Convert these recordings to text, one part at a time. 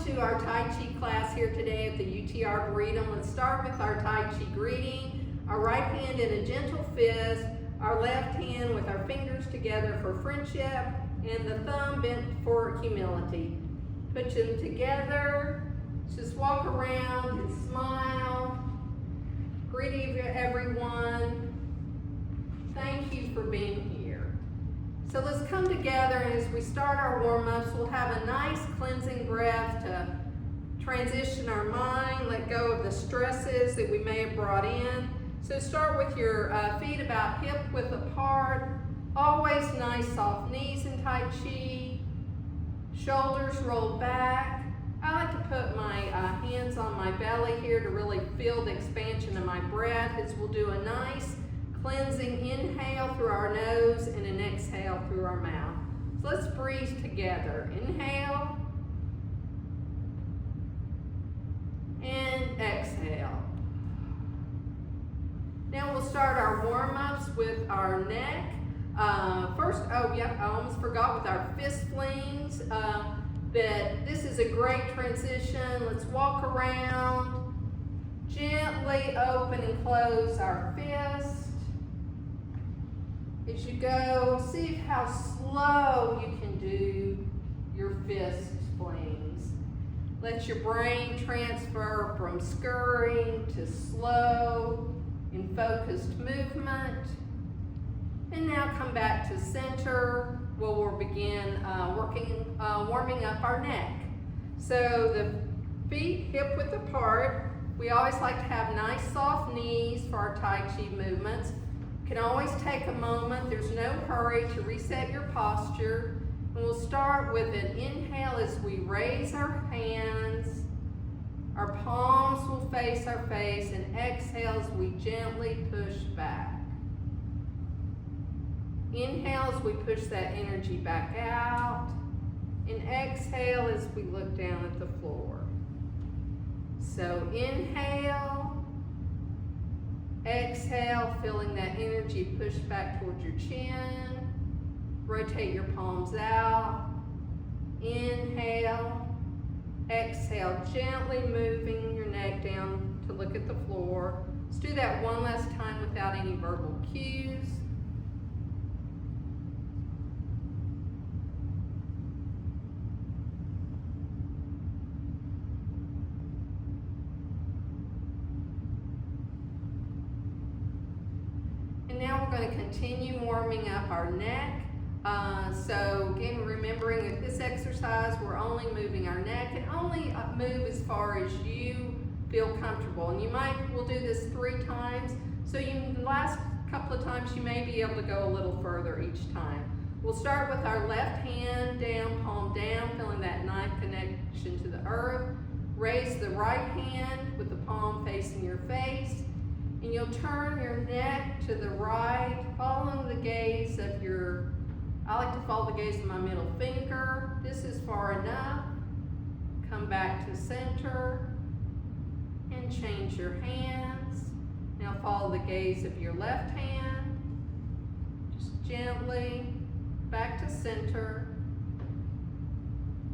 to our Tai Chi class here today at the UT Arboretum. Let's start with our Tai Chi greeting. Our right hand in a gentle fist, our left hand with our fingers together for friendship, and the thumb bent for humility. Put them together, just walk around and smile. Greet everyone. Thank you for being here. So let's come together, and as we start our warm-ups, we'll have a nice cleansing breath to transition our mind, let go of the stresses that we may have brought in. So start with your feet about hip-width apart. Always nice soft knees in Tai Chi. Shoulders rolled back. I like to put my hands on my belly here to really feel the expansion of my breath as we'll do a nice cleansing inhale through our nose and an exhale through our mouth. So let's breathe together. Inhale and exhale. Now we'll start our warm-ups with our neck. First, I almost forgot with our fist flings, that this is a great transition. Let's walk around, gently open and close our fist. As you go, see how slow you can do your fist flings. Let your brain transfer from scurrying to slow and focused movement. And now come back to center where we'll begin warming up our neck. So the feet hip-width apart. We always like to have nice soft knees for our Tai Chi movements. You can always take a moment, there's no hurry to reset your posture. And we'll start with an inhale as we raise our hands. Our palms will face our face, and exhale as we gently push back. Inhale as we push that energy back out, and exhale as we look down at the floor. So inhale, exhale, feeling that energy push back towards your chin. Rotate your palms out. Inhale, exhale, gently moving your neck down to look at the floor. Let's do that one last time without any verbal cues. Now we're going to continue warming up our neck. So again, remembering that this exercise, we're only moving our neck, and only move as far as you feel comfortable. And we'll do this 3 times. So the last couple of times you may be able to go a little further each time. We'll start with our left hand down, palm down, feeling that ninth connection to the earth. Raise the right hand with the palm facing your face. And you'll turn your neck to the right, following the gaze of I like to follow the gaze of my middle finger. This is far enough. Come back to center and change your hands. Now follow the gaze of your left hand. Just gently back to center.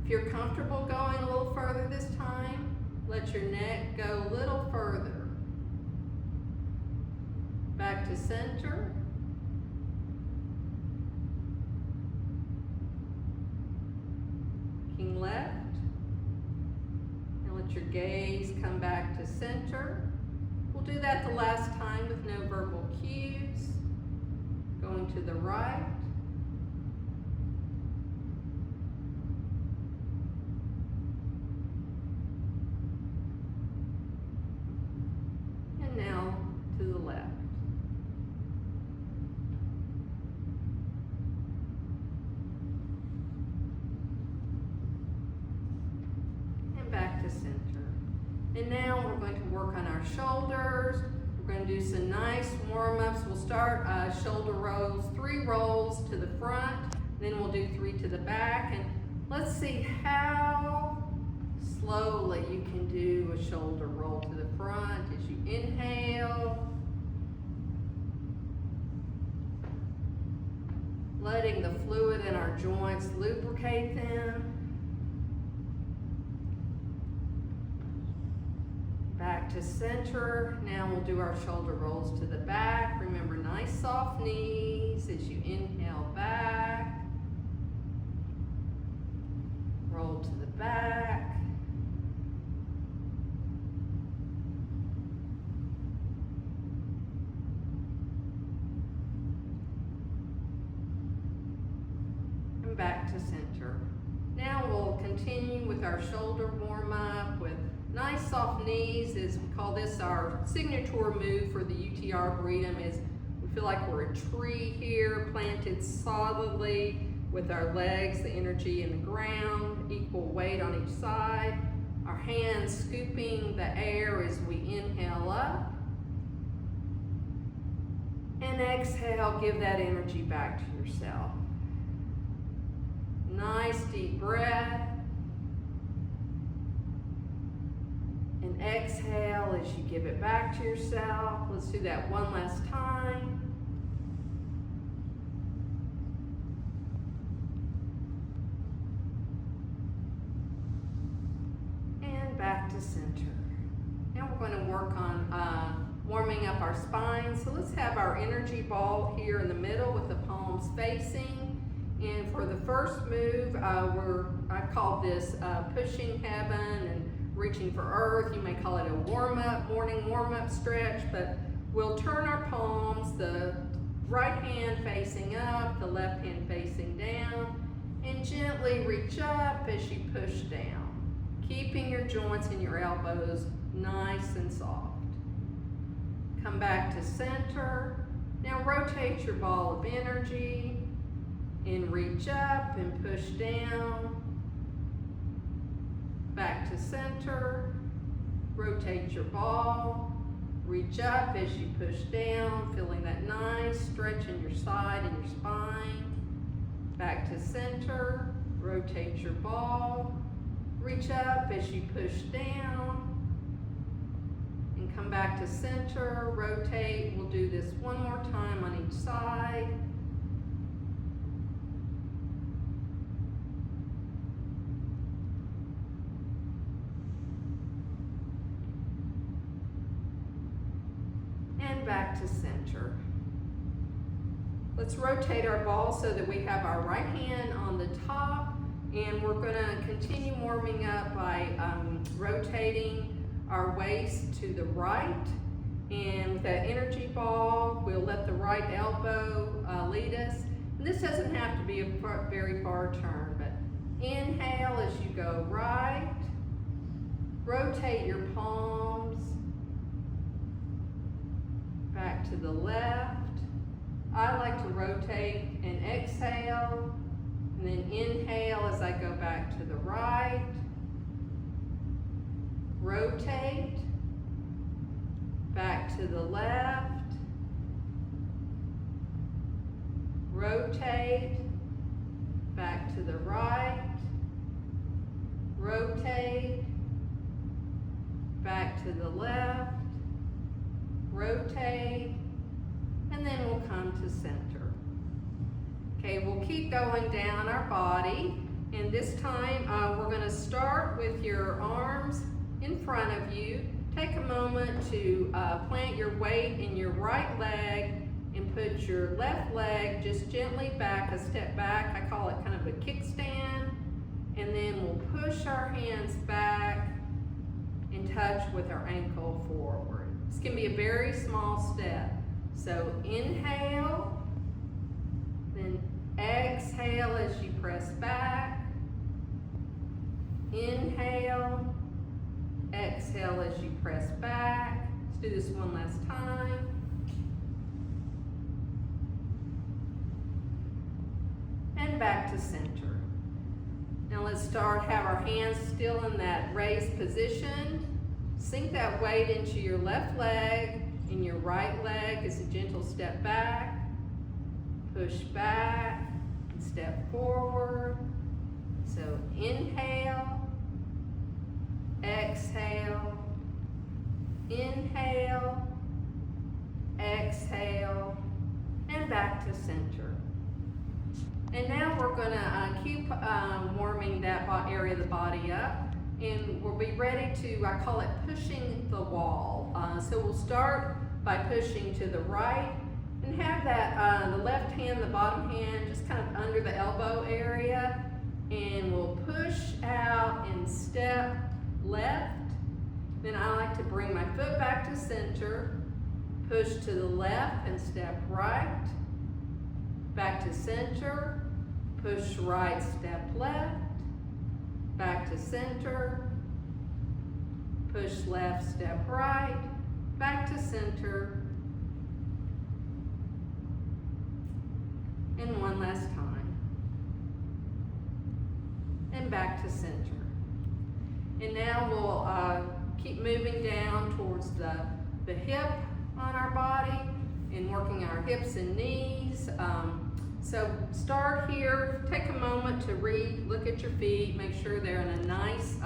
If you're comfortable going a little further this time, let your neck go a little further. Back to center. Looking left. And let your gaze come back to center. We'll do that the last time with no verbal cues. Going to the right. And now to the left. Back to center. And now we're going to work on our shoulders. We're going to do some nice warm-ups. We'll start shoulder rolls, 3 rolls to the front, then we'll do 3 to the back. And let's see how slowly you can do a shoulder roll to the front as you inhale. Letting the fluid in our joints lubricate them. to center. Now we'll do our shoulder rolls to the back. Remember, nice soft knees as you inhale back. Roll to the back. And back to center. Now we'll continue with our shoulder warm up with nice soft knees. As we call this our signature move for the UT Arboretum, is we feel like we're a tree here, planted solidly with our legs, the energy in the ground, equal weight on each side. Our hands scooping the air as we inhale up. And exhale, give that energy back to yourself. Nice deep breath. And exhale as you give it back to yourself. Let's do that one last time. And back to center. Now we're going to work on warming up our spine. So let's have our energy ball here in the middle with the palms facing. And for the first move, I call this pushing heaven and reaching for earth. You may call it a warm-up, morning warm-up stretch, but we'll turn our palms, the right hand facing up, the left hand facing down, and gently reach up as you push down, keeping your joints and your elbows nice and soft. Come back to center. Now rotate your ball of energy and reach up and push down. Back to center. Rotate your ball. Reach up as you push down, feeling that nice stretch in your side and your spine. Back to center. Rotate your ball. Reach up as you push down. And come back to center. Rotate. We'll do this one more time on each side. Back to center. Let's rotate our ball so that we have our right hand on the top, and we're going to continue warming up by rotating our waist to the right. And with that energy ball, we'll let the right elbow lead us. And this doesn't have to be a very far turn, but inhale as you go right. Rotate your palms. Back to the left. I like to rotate and exhale, and then inhale as I go back to the right. Rotate. Back to the left. Rotate. Back to the right. Rotate. Back to the left. Rotate, and then we'll come to center. Okay, we'll keep going down our body, and this time we're going to start with your arms in front of you. Take a moment to plant your weight in your right leg and put your left leg just gently back, a step back. I call it kind of a kickstand, and then we'll push our hands back and touch with our ankle forward. This can be a very small step. So inhale, then exhale as you press back. Inhale, exhale as you press back. Let's do this one last time. And back to center. Now let's have our hands still in that raised position. Sink that weight into your left leg, and your right leg is a gentle step back, push back, and step forward. So inhale, exhale, inhale, exhale, and back to center. And now we're going to keep warming that area of the body up. and we'll be ready to, I call it pushing the wall. So we'll start by pushing to the right and have that, the left hand, the bottom hand, just kind of under the elbow area. And we'll push out and step left. Then I like to bring my foot back to center, push to the left and step right, back to center, push right, step left, back to center, push left, step right, back to center, and one last time, and back to center. And now we'll keep moving down towards the hip on our body and working our hips and knees. So start here, take a moment to look at your feet, make sure they're in a nice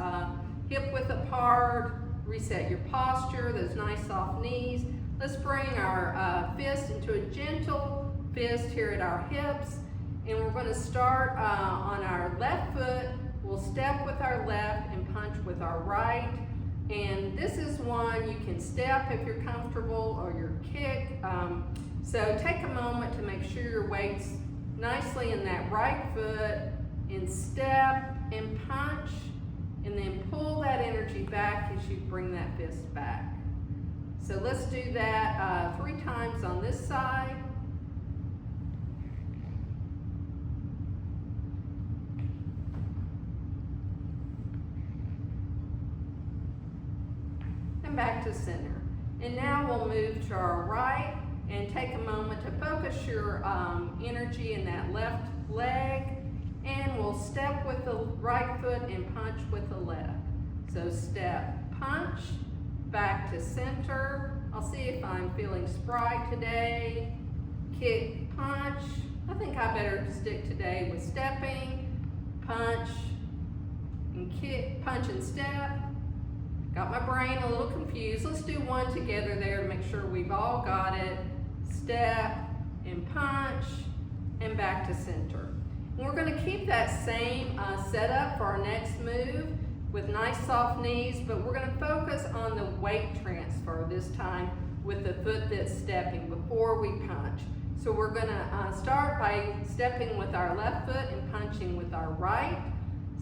hip width apart, reset your posture, those nice soft knees. Let's bring our fist into a gentle fist here at our hips, and we're going to start on our left foot. We'll step with our left and punch with our right. And this is one you can step if you're comfortable, or your kick. So take a moment to make sure your weight's nicely in that right foot, and step and punch, and then pull that energy back as you bring that fist back. So let's do that 3 times on this side. And back to center. And now we'll move to our right and take a moment to focus your energy in that left leg, and we'll step with the right foot and punch with the left. So step, punch, back to center. I'll see if I'm feeling spry today. Kick, punch. I think I better stick today with stepping, punch, and kick, punch and step. Got my brain a little confused. Let's do one together there to make sure we've all got it. Step and punch and back to center. And we're going to keep that same setup for our next move with nice soft knees, but we're going to focus on the weight transfer this time with the foot that's stepping before we punch. So we're going to start by stepping with our left foot and punching with our right.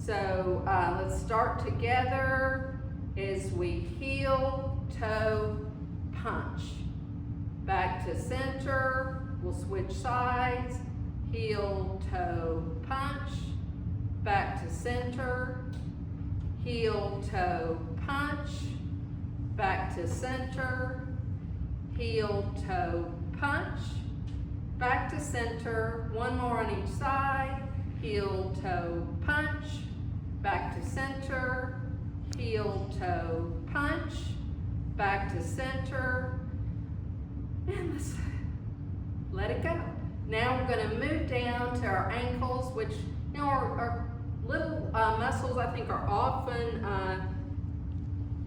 So let's start together as we heel, toe, punch. Back to center, we'll switch sides, heel, toe, punch. Back to center, heel, toe, punch. Back to center, heel, toe, punch. Back to center, one more on each side, heel, toe, punch. Back to center, heel, toe, punch. Back to center, and let's let it go. Now we're going to move down to our ankles, which, you know, our little muscles, I think, are often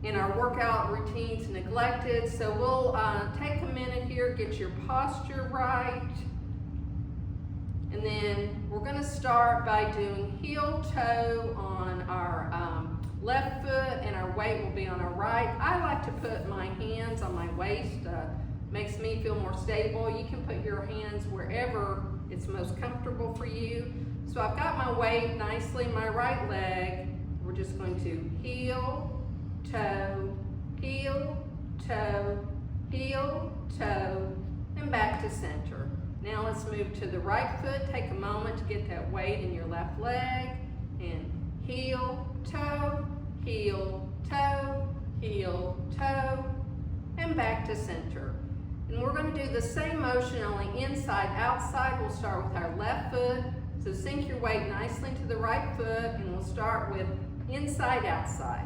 in our workout routines neglected. So we'll take a minute here, get your posture right, and then we're going to start by doing heel toe on our left foot, and our weight will be on our right. I like to put my hands on my waist. Makes me feel more stable. You can put your hands wherever it's most comfortable for you. So I've got my weight nicely in my right leg. We're just going to heel, toe, heel, toe, heel, toe, and back to center. Now let's move to the right foot. Take a moment to get that weight in your left leg, and heel, toe, heel, toe, heel, toe, and back to center. And we're going to do the same motion, only inside, outside. We'll start with our left foot. So sink your weight nicely into the right foot, and we'll start with inside, outside.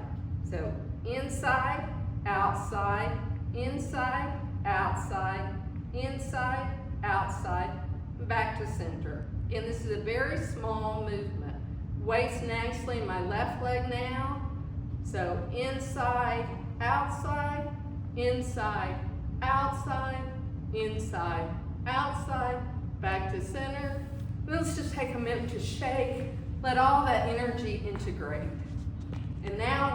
So inside, outside, inside, outside, inside, outside, back to center. Again, this is a very small movement. Weight's nicely in my left leg now. So inside, outside, inside, outside, inside, outside, back to center. Let's just take a minute to shake, let all that energy integrate. And now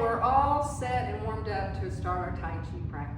set and warmed up to start our Tai Chi practice.